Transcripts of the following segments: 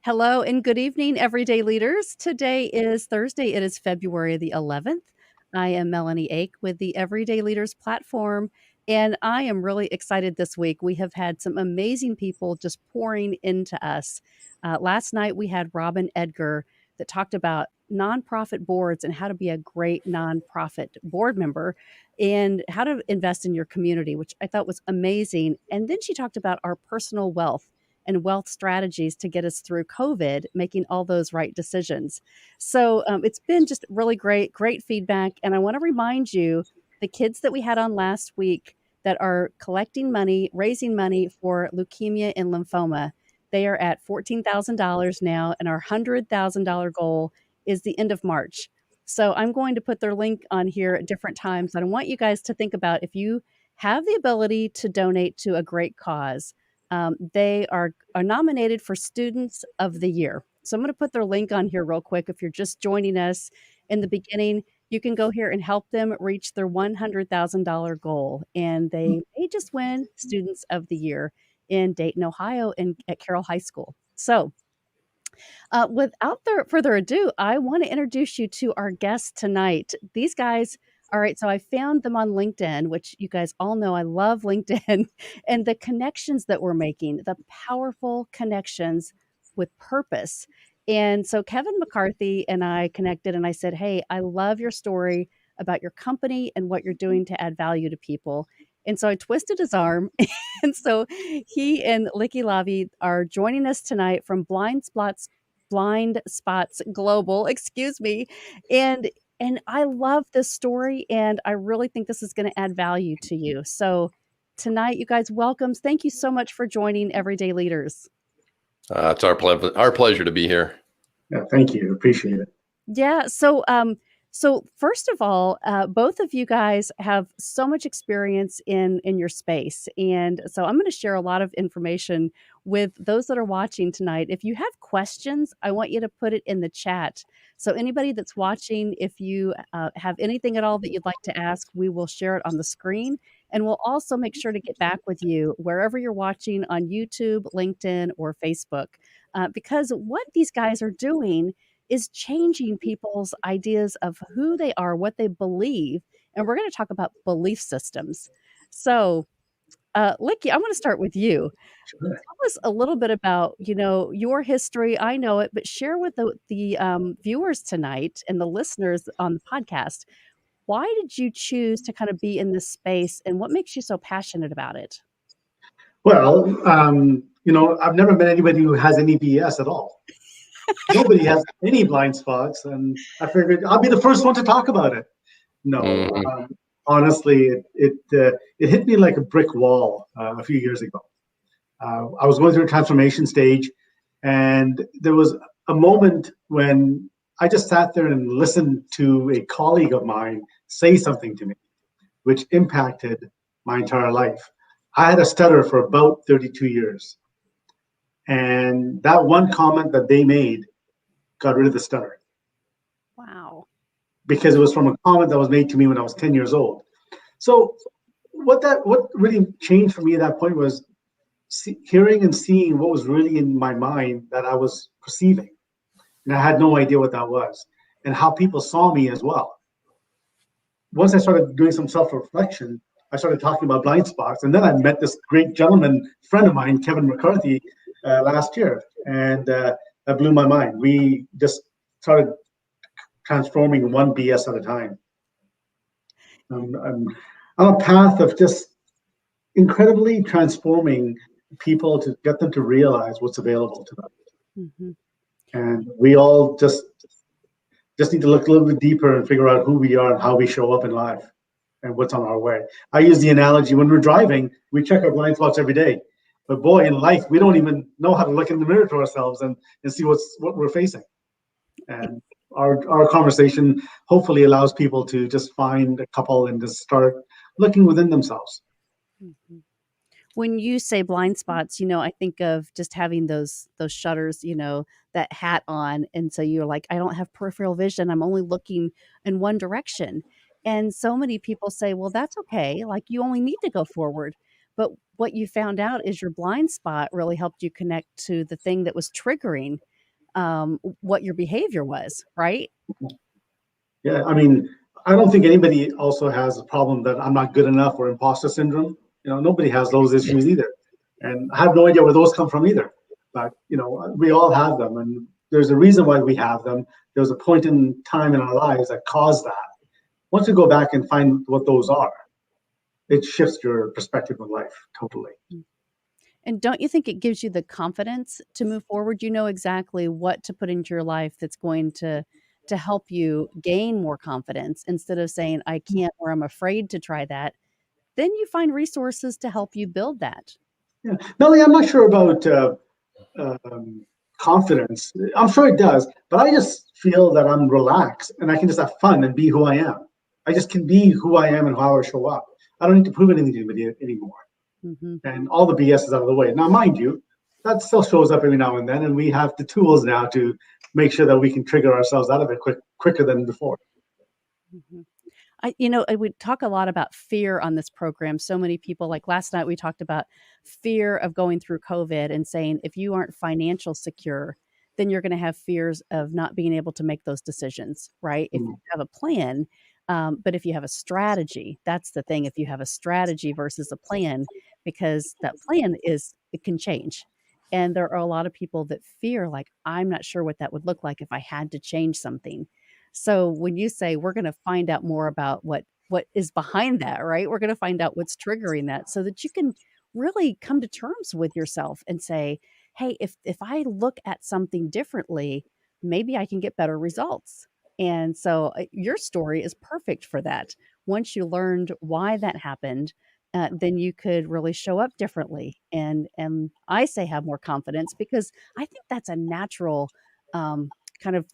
Hello and good evening, everyday leaders. Today is Thursday. It is February the 11th. I am Melanie Ake with the Everyday Leaders platform, and I am really excited this week. We have had some amazing people just pouring into us. Last night, we had Robin Edgar that talked about nonprofit boards and how to be a great nonprofit board member and how to invest in your community, which I thought was amazing. And then she talked about our personal wealth and wealth strategies to get us through COVID, making all those right decisions. So it's been just really great feedback. And I want to remind you the kids that we had on last week that are collecting money, raising money for leukemia and lymphoma, they are at $14,000 now, and our $100,000 goal is the end of March. So I'm going to put their link on here at different times. And I want you guys to think about if you have the ability to donate to a great cause. They are nominated for Students of the Year. So I'm going to put their link on here real quick. If you're just joining us in the beginning, you can go here and help them reach their $100,000 goal. And they may just win Students of the Year in Dayton, Ohio, and at Carroll High School. So without further ado, I want to introduce you to our guests tonight. These guys, all right, so I found them on LinkedIn, which you guys all know I love LinkedIn, and the connections that we're making, the powerful connections with purpose. And so Kevin McCarthy and I connected, and I said, hey, I love your story about your company and what you're doing to add value to people. And so I twisted his arm. And so he and Likky Lavji are joining us tonight from Blind Spots Global, excuse me. And I love this story, and I really think this is going to add value to you. So tonight, you guys, welcome. Thank you so much for joining Everyday Leaders. It's our pleasure to be here. Yeah, thank you. Appreciate it. Yeah. So first of all, both of you guys have so much experience in your space. And so I'm going to share a lot of information with those that are watching tonight. If you have questions, I want you to put it in the chat. So anybody that's watching, if you have anything at all that you'd like to ask, we will share it on the screen. And we'll also make sure to get back with you wherever you're watching on YouTube, LinkedIn, or Facebook. Because what these guys are doing is changing people's ideas of who they are, what they believe. And we're going to talk about belief systems. So, Likky, I want to start with you. Sure. Tell us a little bit about, your history. I know it, but share with the viewers tonight and the listeners on the podcast. Why did you choose to kind of be in this space, and what makes you so passionate about it? Well, I've never met anybody who has any BS at all. Nobody has any blind spots, and I figured I'll be the first one to talk about it. No, honestly, it hit me like a brick wall a few years ago. I was going through a transformation stage, and there was a moment when I just sat there and listened to a colleague of mine say something to me, which impacted my entire life. I had a stutter for about 32 years. And that one comment that they made got rid of the stutter. Wow. Because it was from a comment that was made to me when I was 10 years old. So what really changed for me at that point was hearing and seeing what was really in my mind that I was perceiving. And I had no idea what that was, and how people saw me as well. Once I started doing some self-reflection, I started talking about blind spots. And then I met this great gentleman, friend of mine, Kevin McCarthy, last year. And that blew my mind. We just started transforming one BS at a time. I'm on a path of just incredibly transforming people to get them to realize what's available to them. Mm-hmm. And we all just need to look a little bit deeper and figure out who we are and how we show up in life and what's on our way. I use the analogy, when we're driving, we check our blind spots every day. But boy, in life, we don't even know how to look in the mirror to ourselves and see what we're facing. And our conversation hopefully allows people to just find a couple and just start looking within themselves. Mm-hmm. When you say blind spots, I think of just having those shutters, that hat on. And so you're like, I don't have peripheral vision. I'm only looking in one direction. And so many people say, well, that's okay. Like, you only need to go forward. But what you found out is your blind spot really helped you connect to the thing that was triggering. what your behavior was, right? Yeah, I mean, I don't think anybody also has a problem that I'm not good enough or imposter syndrome. Nobody has those issues either. And I have no idea where those come from either. But, we all have them. And there's a reason why we have them. There's a point in time in our lives that caused that. Once you go back and find what those are, it shifts your perspective of life totally. And don't you think it gives you the confidence to move forward? You know exactly what to put into your life that's going to help you gain more confidence instead of saying, I can't, or I'm afraid to try that. Then you find resources to help you build that. Yeah, Melanie, I'm not sure about confidence. I'm sure it does, but I just feel that I'm relaxed and I can just have fun and be who I am. I just can be who I am and how I show up. I don't need to prove anything to anybody anymore. Mm-hmm. And all the BS is out of the way. Now, mind you, that still shows up every now and then, and we have the tools now to make sure that we can trigger ourselves out of it quicker than before. Mm-hmm. We talk a lot about fear on this program. So many people, like last night, we talked about fear of going through COVID and saying, if you aren't financial secure, then you're going to have fears of not being able to make those decisions, right? If you have a plan, but if you have a strategy, that's the thing. If you have a strategy versus a plan, because that plan it can change. And there are a lot of people that fear, like, I'm not sure what that would look like if I had to change something. So when you say we're going to find out more about what is behind that, right? We're going to find out what's triggering that so that you can really come to terms with yourself and say, hey, if I look at something differently, maybe I can get better results. And so your story is perfect for that. Once you learned why that happened, then you could really show up differently. And I say have more confidence because I think that's a natural kind of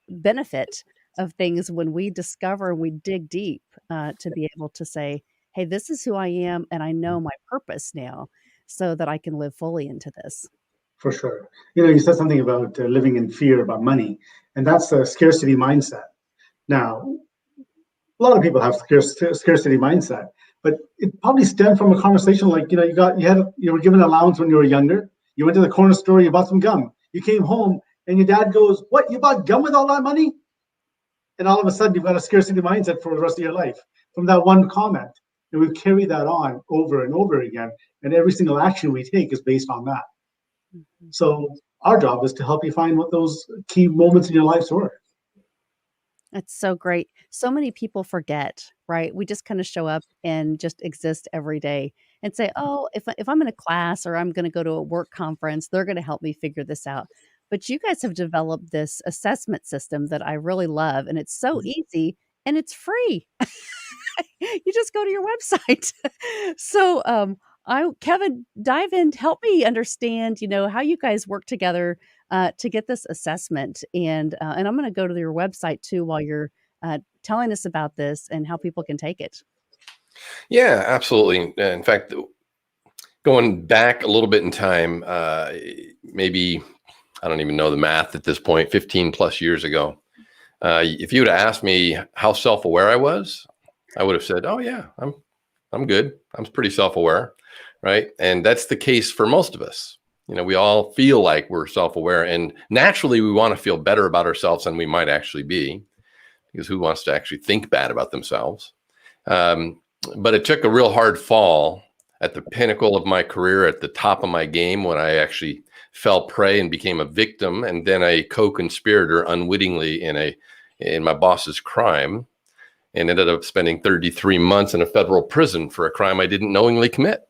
benefit of things when we discover and we dig deep to be able to say, hey, this is who I am and I know my purpose now so that I can live fully into this. For sure. You said something about living in fear about money, and that's a scarcity mindset. Now, a lot of people have scarcity mindset, but it probably stemmed from a conversation like, you were given an allowance when you were younger. You went to the corner store, you bought some gum. You came home and your dad goes, what, you bought gum with all that money? And all of a sudden you've got a scarcity mindset for the rest of your life from that one comment. And we carry that on over and over again. And every single action we take is based on that. Mm-hmm. So our job is to help you find what those key moments in your life were. That's so great. So many people forget, right? We just kind of show up and just exist every day and say, oh, if I'm in a class or I'm going to go to a work conference, they're going to help me figure this out. But you guys have developed this assessment system that I really love, and it's so easy and it's free. You just go to your website. So, Kevin, dive in, help me understand, how you guys work together to get this assessment. And I'm going to go to your website too while you're telling us about this and how people can take it. Yeah, absolutely. In fact, going back a little bit in time, maybe, I don't even know the math at this point, 15 plus years ago, if you would have asked me how self-aware I was, I would have said, oh yeah, I'm good. I'm pretty self-aware. Right. And that's the case for most of us. We all feel like we're self-aware, and naturally we want to feel better about ourselves than we might actually be, because who wants to actually think bad about themselves? But it took a real hard fall at the pinnacle of my career, at the top of my game, when I actually fell prey and became a victim, and then a co-conspirator unwittingly in my boss's crime, and ended up spending 33 months in a federal prison for a crime I didn't knowingly commit.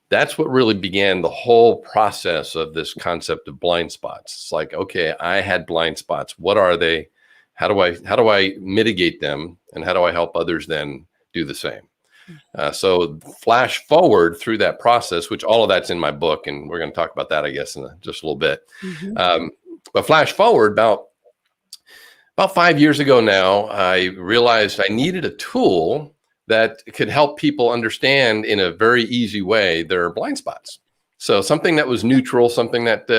That's what really began the whole process of this concept of blind spots. It's like, okay, I had blind spots. What are they? How do I mitigate them? And how do I help others then do the same? So flash forward through that process, which all of that's in my book, and we're going to talk about that, I guess, in just a little bit. Mm-hmm. But flash forward about 5 years ago now, I realized I needed a tool that could help people understand in a very easy way their blind spots. So something that was neutral, something that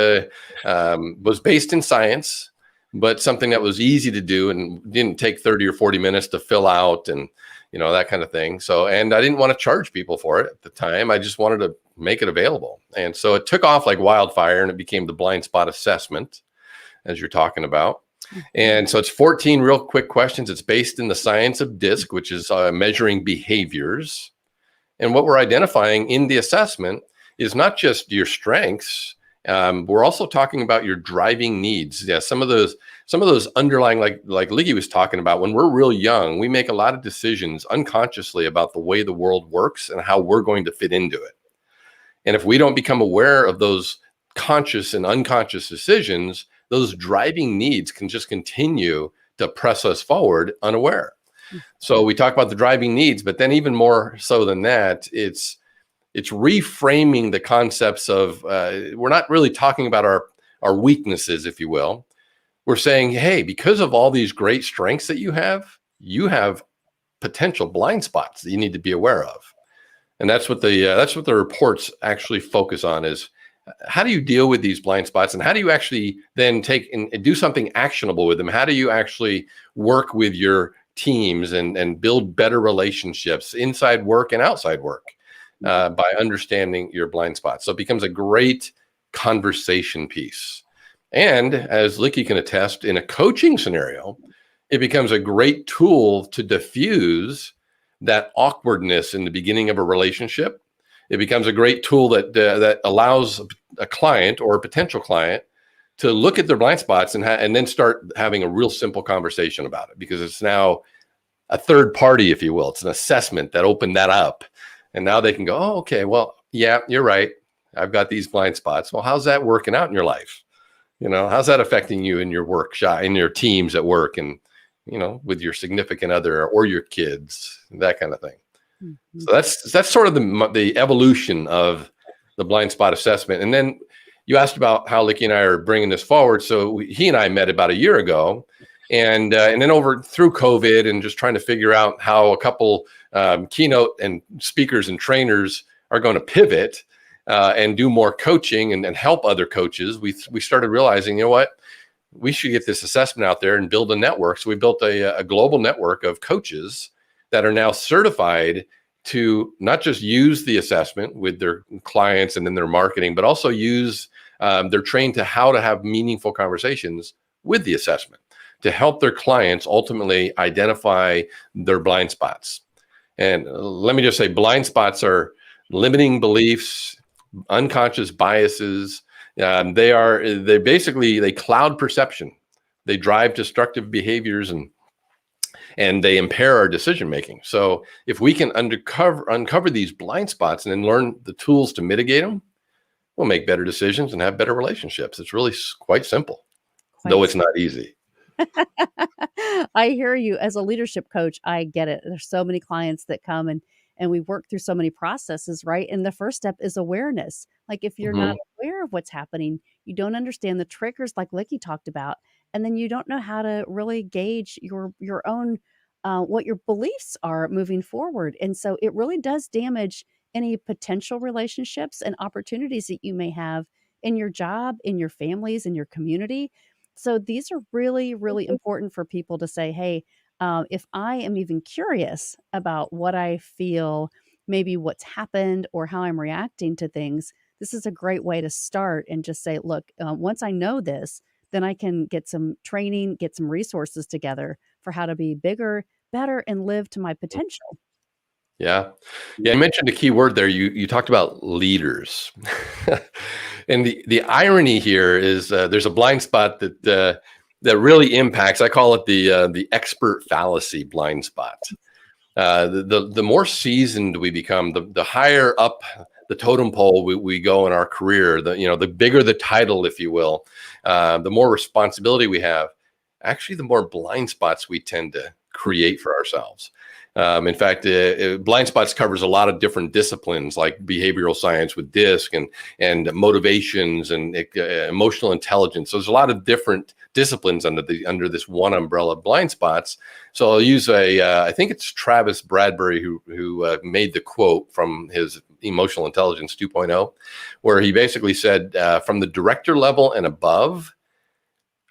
was based in science, but something that was easy to do and didn't take 30 or 40 minutes to fill out and, that kind of thing. So, and I didn't want to charge people for it at the time. I just wanted to make it available. And so it took off like wildfire, and it became the blind spot assessment. as you're talking about. Mhm. And so it's 14 real quick questions. It's based in the science of DISC, which is measuring behaviors. And what we're identifying in the assessment is not just your strengths. We're also talking about your driving needs. Yeah, some of those underlying, like Likky was talking about, when we're real young, we make a lot of decisions unconsciously about the way the world works and how we're going to fit into it. And if we don't become aware of those conscious and unconscious decisions, those driving needs can just continue to press us forward unaware. So we talk about the driving needs, but then even more so than that, it's reframing the concepts of, we're not really talking about our weaknesses, if you will. We're saying, hey, because of all these great strengths that you have potential blind spots that you need to be aware of. And that's what the reports actually focus on, is how do you deal with these blind spots, and how do you actually then take and do something actionable with them? How do you actually work with your teams and build better relationships inside work and outside work by understanding your blind spots? So it becomes a great conversation piece. And as Likky can attest, in a coaching scenario, it becomes a great tool to diffuse that awkwardness in the beginning of a relationship. It becomes a great tool that allows a client or a potential client to look at their blind spots and then start having a real simple conversation about it, because it's now a third party, if you will. It's an assessment that opened that up. And now they can go, oh, okay, well, yeah, you're right. I've got these blind spots. Well, how's that working out in your life? How's that affecting you in your work shop, in your teams at work, and, with your significant other or your kids, that kind of thing. Mm-hmm. So that's sort of the evolution of the blind spot assessment. And then you asked about how Likky and I are bringing this forward. So he and I met about a year ago, and then through COVID and just trying to figure out how a couple keynote and speakers and trainers are going to pivot and do more coaching and help other coaches. We started realizing, what, we should get this assessment out there and build a network. So we built a global network of coaches that are now certified to not just use the assessment with their clients and in their marketing, but also they're trained to how to have meaningful conversations with the assessment to help their clients ultimately identify their blind spots. And let me just say, blind spots are limiting beliefs, unconscious biases. They cloud perception. They drive destructive behaviors and they impair our decision making. So if we can uncover these blind spots and then learn the tools to mitigate them, we'll make better decisions and have better relationships. It's really quite simple, though it's not easy. I hear you. As a leadership coach, I get it. There's so many clients that come and we work through so many processes, right? And the first step is awareness. Like, if you're not aware of what's happening, you don't understand the triggers like Likky talked about, and then you don't know how to really gauge your own what your beliefs are moving forward. And so it really does damage any potential relationships and opportunities that you may have in your job, in your families, in your community. So these are really, really important for people to say, hey, if I am even curious about what I feel, maybe what's happened or how I'm reacting to things, this is a great way to start and just say, look, once I know this, then I can get some training, get some resources together for how to be bigger, better, and live to my potential. Yeah. You mentioned a key word there. You talked about leaders. And the irony here is there's a blind spot that really impacts, I call it the expert fallacy blind spot. The more seasoned we become, the higher up the totem pole we go in our career, the bigger the title, if you will, the more responsibility we have, actually the more blind spots we tend to create for ourselves. In fact, blind spots covers a lot of different disciplines like behavioral science with DISC and motivations and emotional intelligence. So there's a lot of different disciplines under this one umbrella of blind spots. So I'll use I think it's Travis Bradbury who made the quote from his Emotional Intelligence 2.0, where he basically said, from the director level and above,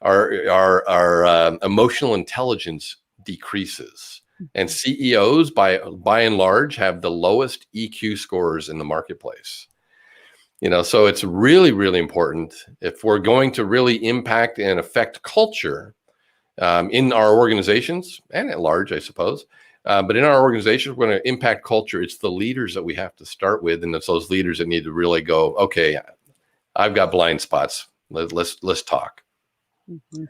our emotional intelligence decreases. And CEOs, by and large, have the lowest EQ scores in the marketplace. So it's really, really important if we're going to really impact and affect culture in our organizations and at large, I suppose. But in our organizations, we're going to impact culture. It's the leaders that we have to start with, and it's those leaders that need to really go, okay, I've got blind spots. Let's talk. Mm-hmm.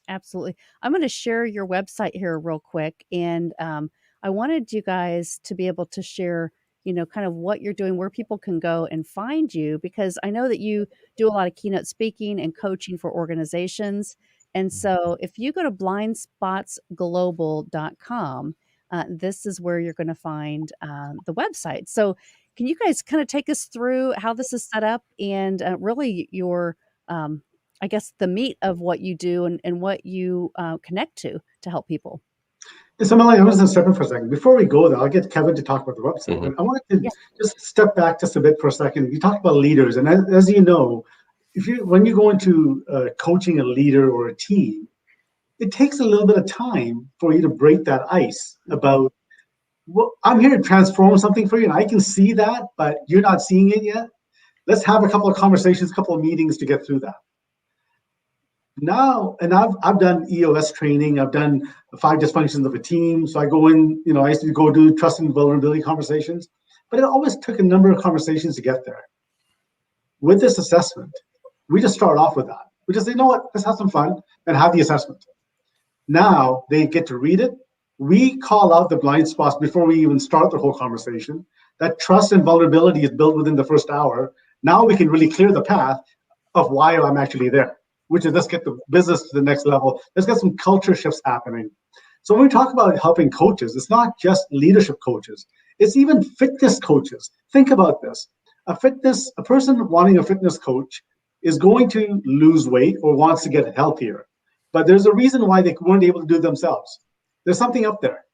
Absolutely. I'm going to share your website here real quick. And I wanted you guys to be able to share, kind of what you're doing, where people can go and find you, because I know that you do a lot of keynote speaking and coaching for organizations. And so if you go to blindspotsglobal.com, this is where you're going to find the website. So can you guys kind of take us through how this is set up and really your I guess the meat of what you do and what you connect to help people. So Melanie, I was going to step in for a second. Before we go there, I'll get Kevin to talk about the website. Mm-hmm. But I wanted to just step back just a bit for a second. You talked about leaders, and as you know, when you go into coaching a leader or a team, it takes a little bit of time for you to break that ice about, well, I'm here to transform something for you, and I can see that, but you're not seeing it yet. Let's have a couple of conversations, a couple of meetings to get through that. Now, and I've done EOS training. I've done 5 dysfunctions of a team. So I go in, I used to go do trust and vulnerability conversations, but it always took a number of conversations to get there. With this assessment, we just start off with that. We just say, you know what, let's have some fun and have the assessment. Now they get to read it. We call out the blind spots before we even start the whole conversation. That trust and vulnerability is built within the first hour. Now we can really clear the path of why I'm actually there, which is let's get the business to the next level. Let's get some culture shifts happening. So when we talk about helping coaches, it's not just leadership coaches. It's even fitness coaches. Think about this. A person wanting a fitness coach is going to lose weight or wants to get healthier. But there's a reason why they weren't able to do it themselves. There's something up there.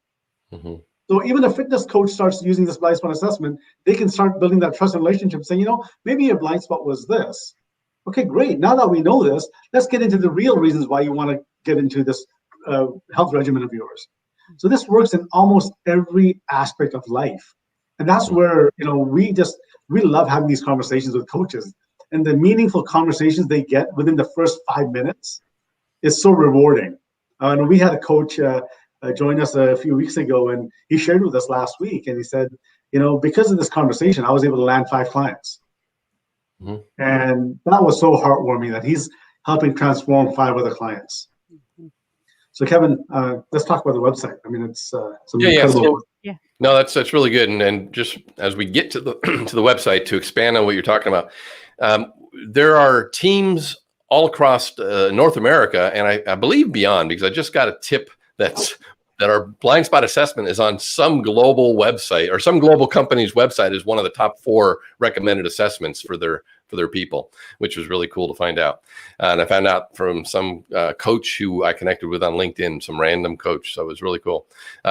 Mm-hmm. So even a fitness coach starts using this blind spot assessment, they can start building that trust relationship, saying, maybe your blind spot was this. Okay, great. Now that we know this, let's get into the real reasons why you want to get into this health regimen of yours. So this works in almost every aspect of life. And that's where, we love having these conversations with coaches. And the meaningful conversations they get within the first 5 minutes is so rewarding. And we had a coach join us a few weeks ago, and he shared with us last week, and he said, because of this conversation, I was able to land 5 clients. Mm-hmm. And that was so heartwarming that he's helping transform 5 other clients. Mm-hmm. So Kevin, let's talk about the website. I mean, it's incredible. No, that's really good. And just as we get to the to the website, to expand on what you're talking about, there are teams all across North America, and I believe beyond, because I just got a tip that our blind spot assessment is on some global website, or some global company's website is one of the top 4 recommended assessments for their people, which was really cool to find out. And I found out from some coach who I connected with on LinkedIn, some random coach. So it was really cool.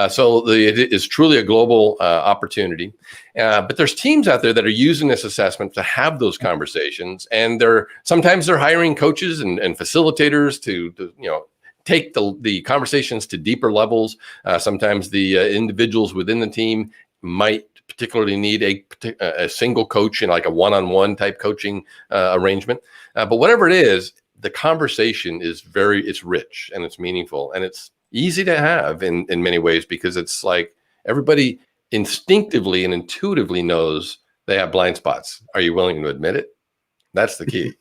So it is truly a global opportunity. But there's teams out there that are using this assessment to have those conversations. And sometimes they're hiring coaches and facilitators to take the conversations to deeper levels. Sometimes the individuals within the team might particularly need a single coach in like a one-on-one type coaching arrangement. But whatever it is, the conversation is it's rich and it's meaningful and it's easy to have in many ways, because it's like everybody instinctively and intuitively knows they have blind spots. Are you willing to admit it? That's the key.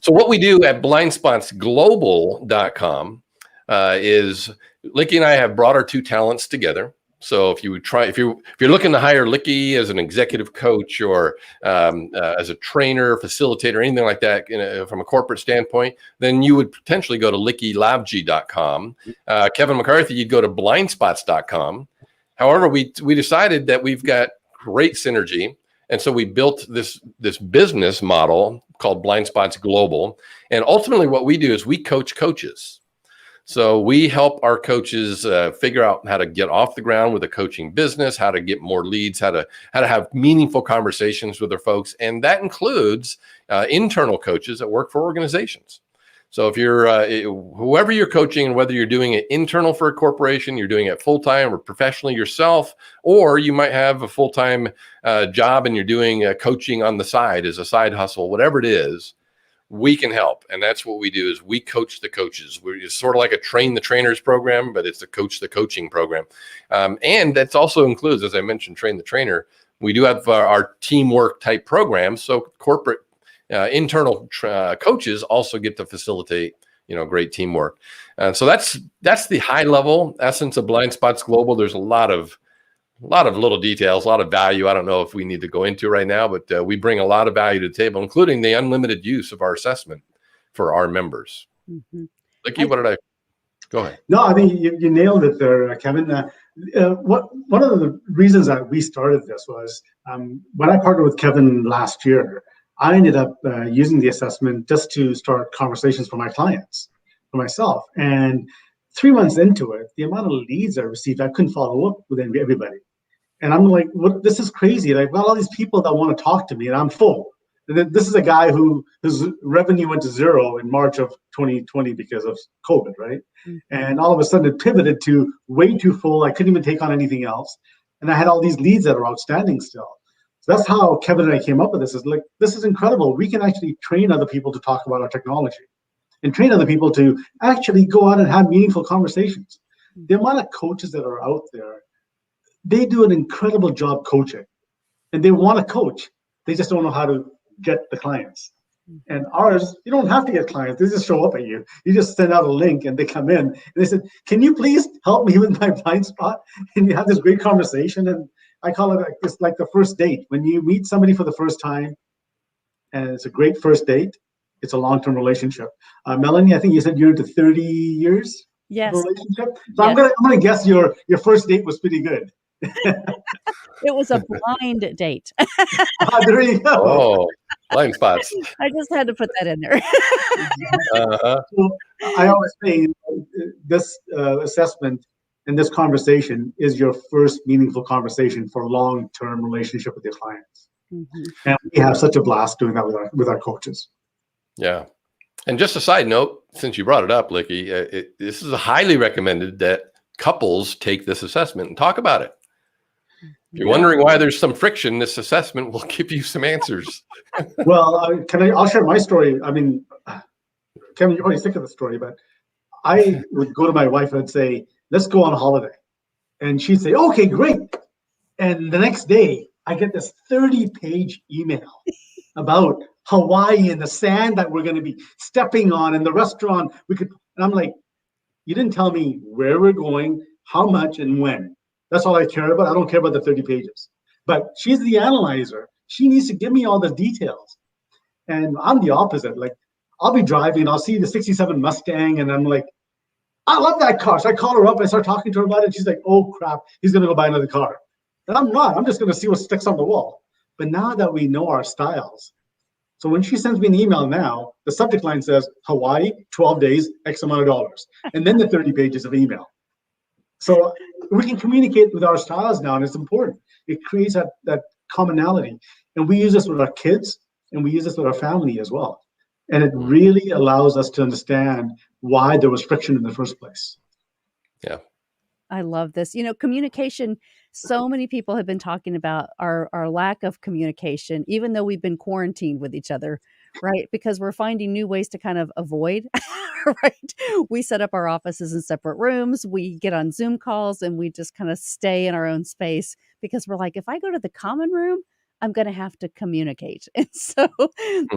So what we do at blindspotsglobal.com is Likky and I have brought our 2 talents together. So if you're looking to hire Likky as an executive coach or as a trainer, facilitator, anything like that from a corporate standpoint, then you would potentially go to likkylavji.com. Kevin McCarthy, you'd go to blindspots.com. However, we decided that we've got great synergy. And so we built this business model called Blindspots Global. And ultimately what we do is we coach coaches. So we help our coaches figure out how to get off the ground with a coaching business, how to get more leads, how to have meaningful conversations with their folks. And that includes internal coaches that work for organizations. So if you're whoever you're coaching, and whether you're doing it internal for a corporation, you're doing it full-time or professionally yourself, or you might have a full-time job and you're doing coaching on the side as a side hustle, whatever it is, we can help. And that's what we do, is we coach the coaches. It's sort of like a train the trainers program, but it's a coach the coaching program. And that also includes, as I mentioned, train the trainer. We do have our teamwork type programs. So corporate internal coaches also get to facilitate, great teamwork. So that's the high level essence of Blindspots Global. There's a lot of little details, a lot of value. I don't know if we need to go into right now, but we bring a lot of value to the table, including the unlimited use of our assessment for our members. Mm-hmm. Likky, what did I? Go ahead. No, I mean, you nailed it there, Kevin. One of the reasons that we started this was when I partnered with Kevin last year, I ended up using the assessment just to start conversations for my clients, for myself. And 3 months into it, the amount of leads I received, I couldn't follow up with everybody. And I'm like, what? This is crazy. Like, well, all these people that want to talk to me, and I'm full. And this is a guy whose revenue went to zero in March of 2020 because of COVID, right? Mm-hmm. And all of a sudden it pivoted to way too full. I couldn't even take on anything else. And I had all these leads that are outstanding still. So that's how Kevin and I came up with this. Is like, this is incredible. We can actually train other people to talk about our technology and train other people to actually go out and have meaningful conversations. The amount of coaches that are out there, they do an incredible job coaching, and they want to coach. They just don't know how to get the clients. And ours, you don't have to get clients. They just show up at you. You just send out a link and they come in and they said, can you please help me with my blind spot? And you have this great conversation. And I call it like the first date. When you meet somebody for the first time and it's a great first date, it's a long-term relationship. Melanie, I think you said you're into 30 years yes. of a relationship. So yes. I'm gonna guess your first date was pretty good. It was a blind date. There you go. Oh, blind spots. I just had to put that in there. So I always say this assessment and this conversation is your first meaningful conversation for a long-term relationship with your clients. Mm-hmm. And we have such a blast doing that with our coaches. Yeah. And just a side note, since you brought it up, Likky, this is highly recommended that couples take this assessment and talk about it. If you're wondering why there's some friction, this assessment will give you some answers. Well, I'll share my story. I mean, Kevin, you're probably sick of the story, but I would go to my wife and I'd say, let's go on a holiday. And she'd say, okay, great. And the next day, I get this 30-page email about Hawaii and the sand that we're going to be stepping on and the restaurant and I'm like, you didn't tell me where we're going, how much, and when. That's all I care about. I don't care about the 30 pages. But she's the analyzer. She needs to give me all the details. And I'm the opposite. Like, I'll be driving, I'll see the 67 Mustang, and I'm like, I love that car. So I call her up, I start talking to her about it. She's like, oh, crap, he's going to go buy another car. And I'm not. I'm just going to see what sticks on the wall. But now that we know our styles, so when she sends me an email now, the subject line says, Hawaii, 12 days, X amount of dollars. And then the 30 pages of email. So we can communicate with our styles now, and it's important. It creates that commonality. And we use this with our kids, and we use this with our family as well. And it really allows us to understand why there was friction in the first place. Yeah. I love this. Communication, so many people have been talking about our lack of communication, even though we've been quarantined with each other, right? Because we're finding new ways to kind of avoid, right? We set up our offices in separate rooms. We get on Zoom calls and we just kind of stay in our own space because we're like, if I go to the common room, I'm going to have to communicate. And so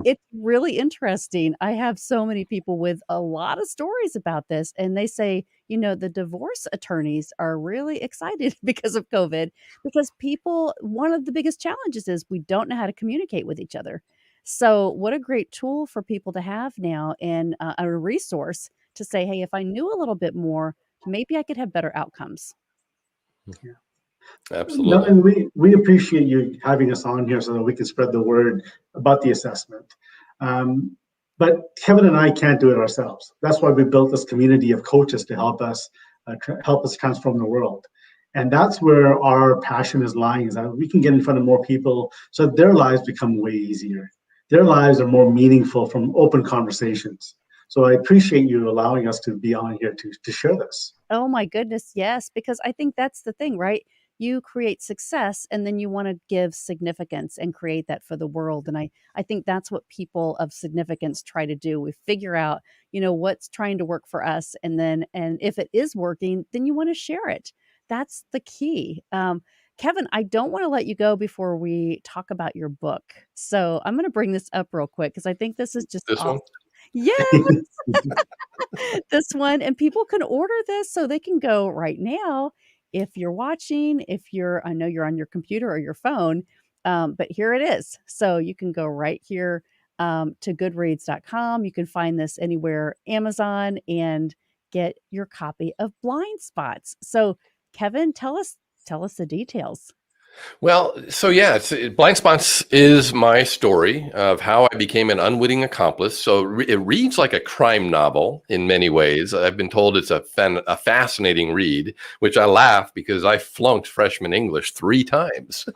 it's really interesting. I have so many people with a lot of stories about this, and they say, the divorce attorneys are really excited because of COVID, because one of the biggest challenges is we don't know how to communicate with each other. So what a great tool for people to have now, and a resource to say, hey, if I knew a little bit more, maybe I could have better outcomes. Yeah. Absolutely. No, and we appreciate you having us on here so that we can spread the word about the assessment. But Kevin and I can't do it ourselves. That's why we built this community of coaches to help us transform the world. And that's where our passion is lying, is that we can get in front of more people so that their lives become way easier. Their lives are more meaningful from open conversations. So I appreciate you allowing us to be on here to share this. Oh my goodness, yes, because I think that's the thing, right? You create success and then you want to give significance and create that for the world. And I think that's what people of significance try to do. We figure out, what's trying to work for us. And if it is working, then you want to share it. That's the key. Kevin, I don't want to let you go before we talk about your book. So I'm going to bring this up real quick because I think this is just This one? awesome. Yeah, this one, and people can order this so they can go right now. If you're watching, I know you're on your computer or your phone, but here it is. So you can go right here to goodreads.com. You can find this anywhere, Amazon, and get your copy of Blind Spots. So Kevin, tell us the details. Well, so yeah, Blind Spots is my story of how I became an unwitting accomplice. So it reads like a crime novel in many ways. I've been told it's a fascinating read, which I laugh because I flunked freshman English 3 times.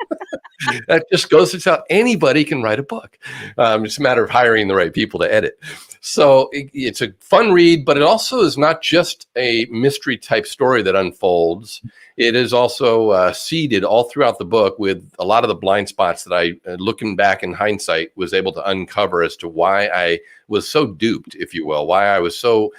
That just goes to tell anybody can write a book. It's a matter of hiring the right people to edit. So it's a fun read, but it also is not just a mystery type story that unfolds. It is also seeded all throughout the book with a lot of the blind spots that I, looking back in hindsight, was able to uncover as to why I was so duped, if you will, why I was so,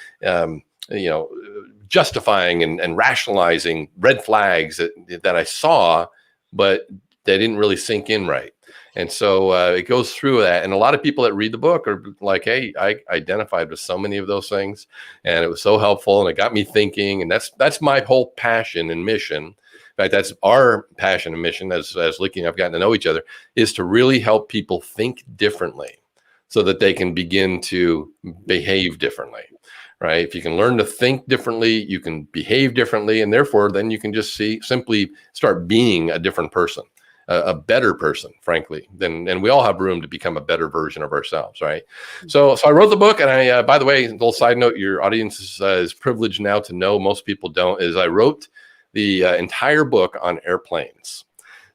justifying and rationalizing red flags that I saw, but they didn't really sink in right. And so it goes through that. And a lot of people that read the book are like, hey, I identified with so many of those things. And it was so helpful. And it got me thinking. And that's my whole passion and mission. In fact, that's our passion and mission as Likky and I've gotten to know each other, is to really help people think differently so that they can begin to behave differently. Right? If you can learn to think differently, you can behave differently. And therefore, then you can just simply start being a different person. A better person, frankly, and we all have room to become a better version of ourselves, right? So I wrote the book, and I, by the way, a little side note, your audience is privileged now to know, most people don't, is I wrote the entire book on airplanes.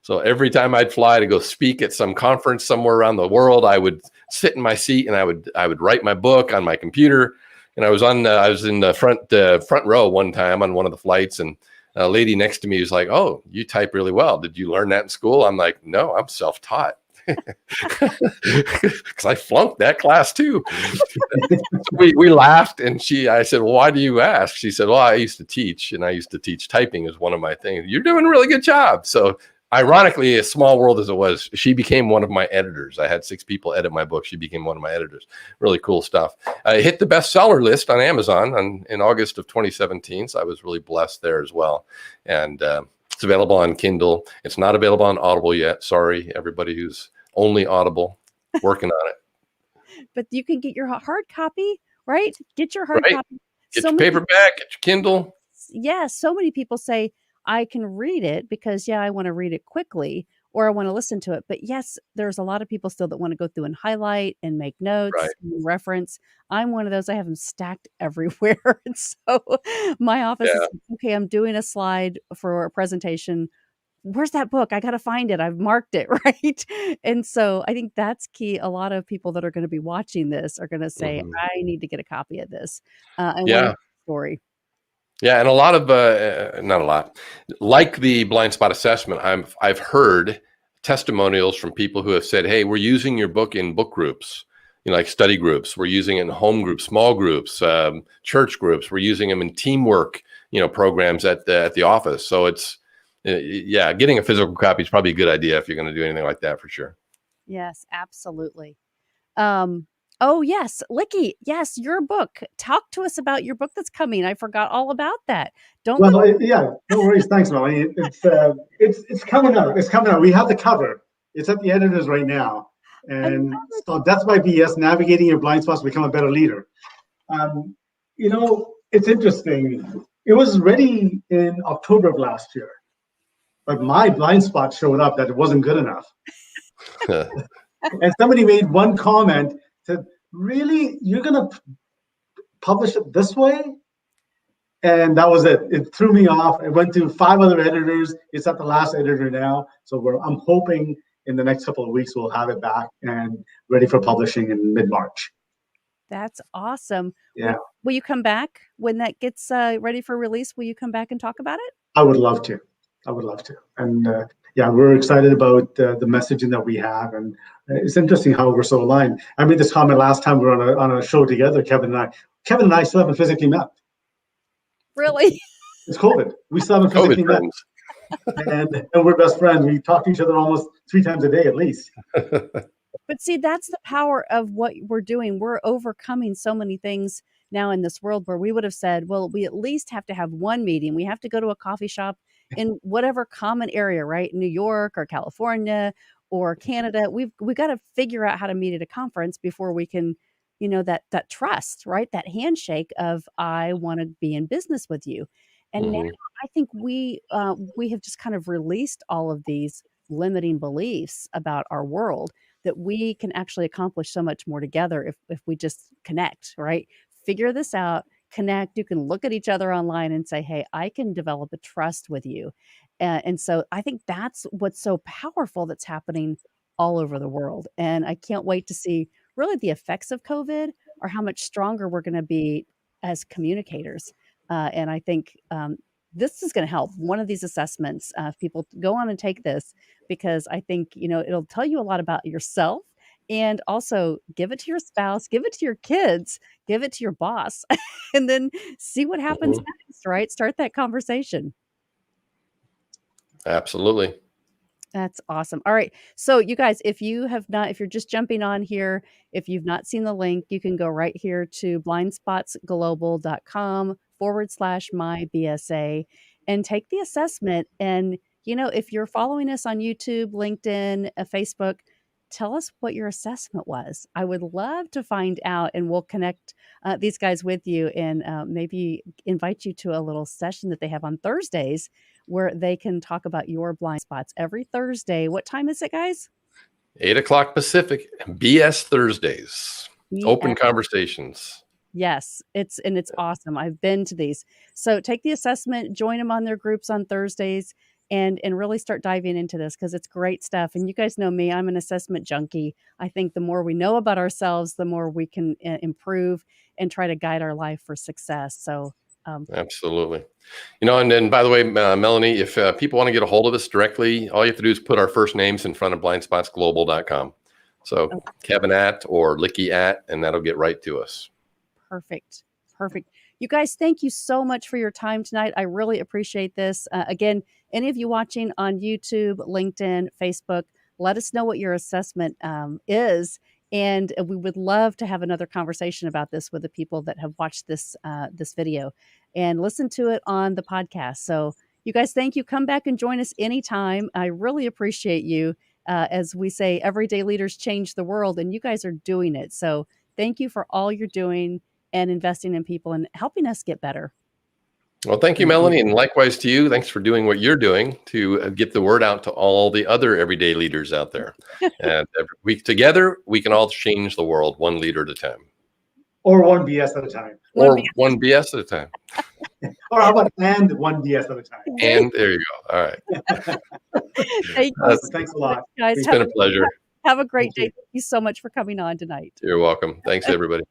So every time I'd fly to go speak at some conference somewhere around the world, I would sit in my seat and I would write my book on my computer. And I was in the front row one time on one of the flights, and a lady next to me was like, "Oh, you type really well. Did you learn that in school?" I'm like, "No, I'm self-taught." Because I flunked that class too. we laughed, and I said, "Well, why do you ask?" She said, "Well, I used to teach, and I used to teach typing as one of my things. You're doing a really good job." So ironically, as small world as it was, she became one of my editors. I had 6 people edit my book. She became one of my editors. Really cool stuff. I hit the bestseller list on Amazon in August of 2017. So I was really blessed there as well. And it's available on Kindle. It's not available on Audible yet. Sorry, everybody who's only Audible, working on it. But you can get your hard copy, right? Get your hard copy. Get your paperback, get your Kindle. Yeah, so many people say, I can read it because, I want to read it quickly or I want to listen to it. But yes, there's a lot of people still that want to go through and highlight and make notes and reference. I'm one of those. I have them stacked everywhere. And so my office is, okay, I'm doing a slide for a presentation. Where's that book? I got to find it. I've marked it, right? And so I think that's key. A lot of people that are going to be watching this are going to say, I need to get a copy of this. And one story. Yeah, and a lot of not a lot, like the blind spot assessment, I've heard testimonials from people who have said, "Hey, we're using your book in book groups, like study groups. We're using it in home groups, small groups, church groups. We're using them in teamwork, programs at the office." So it's getting a physical copy is probably a good idea if you're going to do anything like that for sure. Yes, absolutely. Oh, yes. Likky, yes, your book. Talk to us about your book that's coming. I forgot all about that. No worries. Thanks, Melanie. It's coming out. It's coming out. We have the cover. It's at the editors right now. And so that's my BS, Navigating Your Blind Spots to Become a Better Leader. It's interesting. It was ready in October of last year. But my blind spot showed up that it wasn't good enough. And somebody made one comment, said, "Really? You're going to publish it this way?" And that was it. It threw me off. It went to 5 other editors. It's at the last editor now. So I'm hoping in the next couple of weeks we'll have it back and ready for publishing in mid-March. That's awesome. Yeah, Will you come back when that gets ready for release? Will you come back and talk about it? I would love to. I would love to. And yeah, we're excited about the messaging that we have. And it's interesting how we're so aligned. I made this comment last time we were on a show together, Kevin and I. Kevin and I still haven't physically met. Really? It's COVID. We still haven't COVID physically met. friends. And we're best friends. We talk to each other almost 3 times a day at least. But see, that's the power of what we're doing. We're overcoming so many things now in this world where we would have said, well, we at least have to have one meeting. We have to go to a coffee shop in whatever common area, right? New York or California or Canada. We got to figure out how to meet at a conference before we can, that trust, right? That handshake of I want to be in business with you. And now Hmm. I think we have just kind of released all of these limiting beliefs about our world that we can actually accomplish so much more together if we just connect, right? Figure this out, connect. You can look at each other online and say, hey, I can develop a trust with you. And so I think that's what's so powerful that's happening all over the world. And I can't wait to see really the effects of COVID or how much stronger we're going to be as communicators. And I think this is going to help. One of these assessments, if people go on and take this, because I think, it'll tell you a lot about yourself and also give it to your spouse, give it to your kids, give it to your boss, and then see what happens Hmm. next, right? Start that conversation. Absolutely. That's awesome. All right. So you guys, if you're just jumping on here, if you've not seen the link, you can go right here to blindspotsglobal.com/my BSA and take the assessment. And, if you're following us on YouTube, LinkedIn, Facebook, tell us what your assessment was. I would love to find out, and we'll connect these guys with you and maybe invite you to a little session that they have on Thursdays where they can talk about your blind spots every Thursday. What time is it, guys? 8 o'clock Pacific, BS Thursdays, open conversations. Yes, it's awesome. I've been to these. So take the assessment, join them on their groups on Thursdays, and really start diving into this because it's great stuff. And you guys know me, I'm an assessment junkie. I think the more we know about ourselves, the more we can improve and try to guide our life for success. So Absolutely. And then, by the way, Melanie, if people want to get a hold of us directly, all you have to do is put our first names in front of blindspotsglobal.com. So Kevin at or Likky at, and that'll get right to us. Perfect. Perfect. You guys, thank you so much for your time tonight. I really appreciate this. Again, any of you watching on YouTube, LinkedIn, Facebook, let us know what your assessment is. And we would love to have another conversation about this with the people that have watched this video and listen to it on the podcast. So you guys, thank you. Come back and join us anytime. I really appreciate you. As we say, everyday leaders change the world, and you guys are doing it. So thank you for all you're doing and investing in people and helping us get better. Well, thank you, Melanie, and likewise to you. Thanks for doing what you're doing to get the word out to all the other everyday leaders out there. And every week together, we can all change the world one leader at a time. Or one BS at a time. Or one BS at a time. Or how about and one BS at a time? And there you go. All right. Thanks a lot. Guys, it's been a pleasure. Have a great day. Thank you so much for coming on tonight. You're welcome. Thanks, everybody.